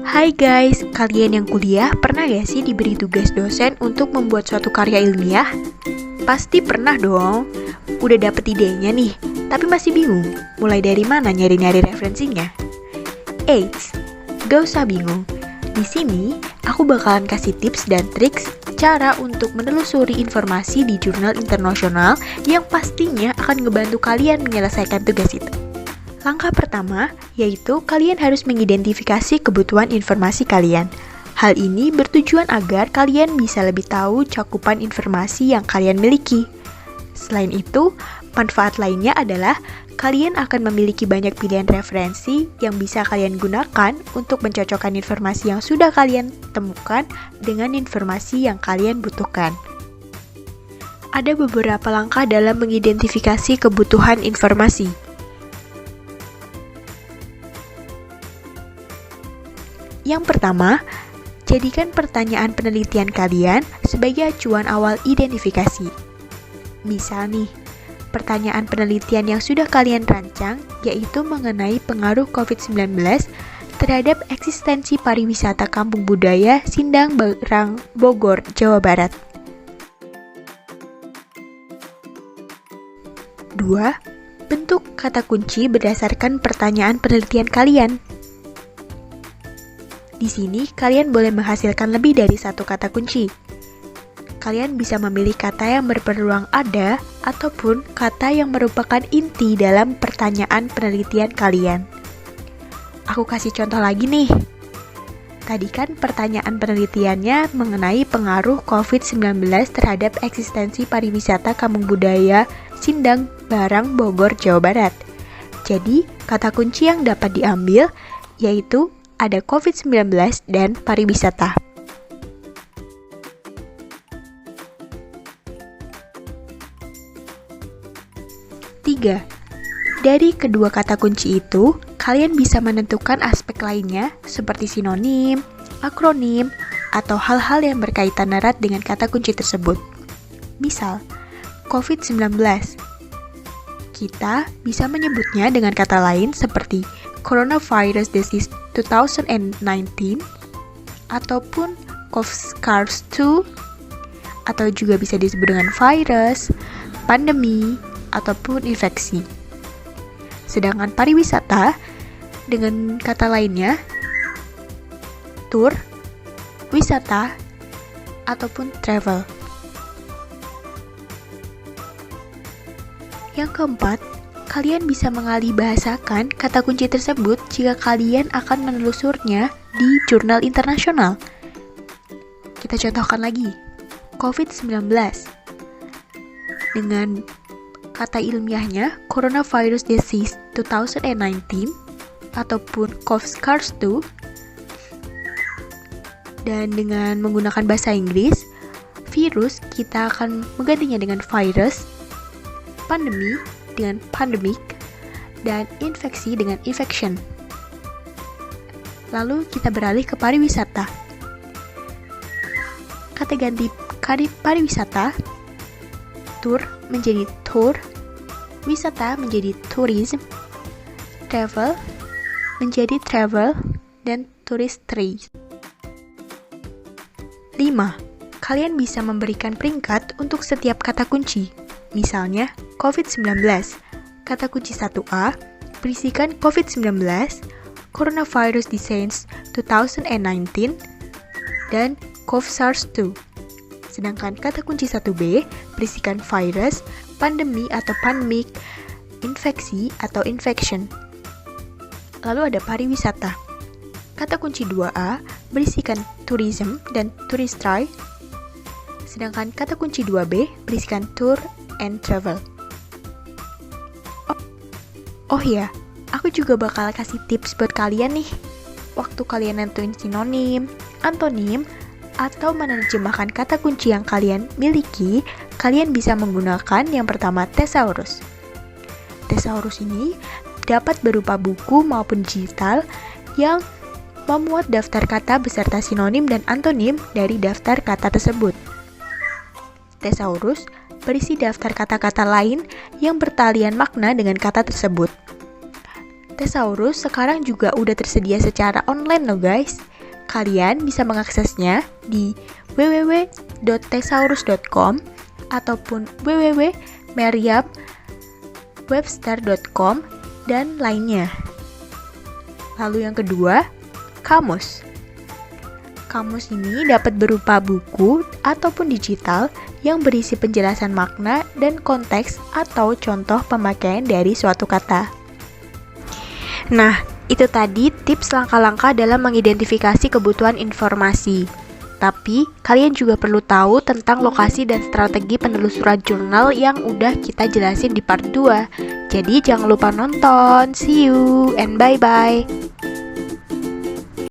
Hai guys, kalian yang kuliah pernah gak sih diberi tugas dosen untuk membuat suatu karya ilmiah? Pasti pernah dong. Udah dapet idenya nih, tapi masih bingung mulai dari mana nyari-nyari referensinya. Eits, gak usah bingung. Di sini aku bakalan kasih tips dan triks cara untuk menelusuri informasi di jurnal internasional yang pastinya akan ngebantu kalian menyelesaikan tugas itu. Langkah pertama, yaitu kalian harus mengidentifikasi kebutuhan informasi kalian. Hal ini bertujuan agar kalian bisa lebih tahu cakupan informasi yang kalian miliki. Selain itu, manfaat lainnya adalah kalian akan memiliki banyak pilihan referensi yang bisa kalian gunakan untuk mencocokkan informasi yang sudah kalian temukan dengan informasi yang kalian butuhkan. Ada beberapa langkah dalam mengidentifikasi kebutuhan informasi. Yang pertama, jadikan pertanyaan penelitian kalian sebagai acuan awal identifikasi. Misal nih, pertanyaan penelitian yang sudah kalian rancang yaitu mengenai pengaruh COVID-19 terhadap eksistensi pariwisata kampung budaya Sindang Barang Bogor, Jawa Barat. 2. Bentuk kata kunci berdasarkan pertanyaan penelitian kalian. Di sini, kalian boleh menghasilkan lebih dari satu kata kunci. Kalian bisa memilih kata yang berpeluang ada ataupun kata yang merupakan inti dalam pertanyaan penelitian kalian. Aku kasih contoh lagi nih. Tadi kan pertanyaan penelitiannya mengenai pengaruh COVID-19 terhadap eksistensi pariwisata kampung budaya Sindang Barang Bogor, Jawa Barat. Jadi, kata kunci yang dapat diambil yaitu ada COVID-19 dan pariwisata. Tiga, dari kedua kata kunci itu, kalian bisa menentukan aspek lainnya seperti sinonim, akronim, atau hal-hal yang berkaitan erat dengan kata kunci tersebut. Misal, COVID-19. Kita bisa menyebutnya dengan kata lain seperti Coronavirus Disease 2019 ataupun SARS-CoV-2 atau juga bisa disebut dengan virus, pandemi, ataupun infeksi. Sedangkan pariwisata dengan kata lainnya tour, wisata, ataupun travel. Yang keempat, kalian bisa mengalih bahasakan kata kunci tersebut jika kalian akan menelusurnya di jurnal internasional. Kita contohkan lagi, COVID-19. Dengan kata ilmiahnya Coronavirus Disease 2019 ataupun SARS-CoV-2, dan dengan menggunakan bahasa Inggris, virus kita akan menggantinya dengan virus, pandemi dengan pandemic, dan infeksi dengan infection. Lalu kita beralih ke pariwisata. Kata ganti pariwisata, tour menjadi tour, wisata menjadi tourism, travel menjadi travel, dan touristry. 5. Kalian bisa memberikan peringkat untuk setiap kata kunci. Misalnya, COVID-19, kata kunci 1A, berisikan COVID-19, Coronavirus Disease 2019, dan SARS-CoV-2. Sedangkan kata kunci 1B, berisikan virus, pandemi atau pandemic, infeksi atau infection. Lalu ada pariwisata. Kata kunci 2A, berisikan tourism dan touristry. Sedangkan kata kunci 2B, berisikan tour and travel. Oh ya, aku juga bakal kasih tips buat kalian nih. Waktu kalian nentuin sinonim, antonim, atau menerjemahkan kata kunci yang kalian miliki, kalian bisa menggunakan yang pertama Thesaurus. Thesaurus ini dapat berupa buku maupun digital yang memuat daftar kata beserta sinonim dan antonim dari daftar kata tersebut. Thesaurus berisi daftar kata-kata lain yang bertalian makna dengan kata tersebut. Thesaurus sekarang juga udah tersedia secara online loh guys. Kalian bisa mengaksesnya di www.thesaurus.com ataupun www.merriam-webster.com dan lainnya. Lalu yang kedua, kamus. Kamus ini dapat berupa buku ataupun digital yang berisi penjelasan makna dan konteks atau contoh pemakaian dari suatu kata. Nah, itu tadi tips langkah-langkah dalam mengidentifikasi kebutuhan informasi. Tapi, kalian juga perlu tahu tentang lokasi dan strategi penelusuran jurnal yang udah kita jelasin di part 2. Jadi, jangan lupa nonton. See you and bye-bye.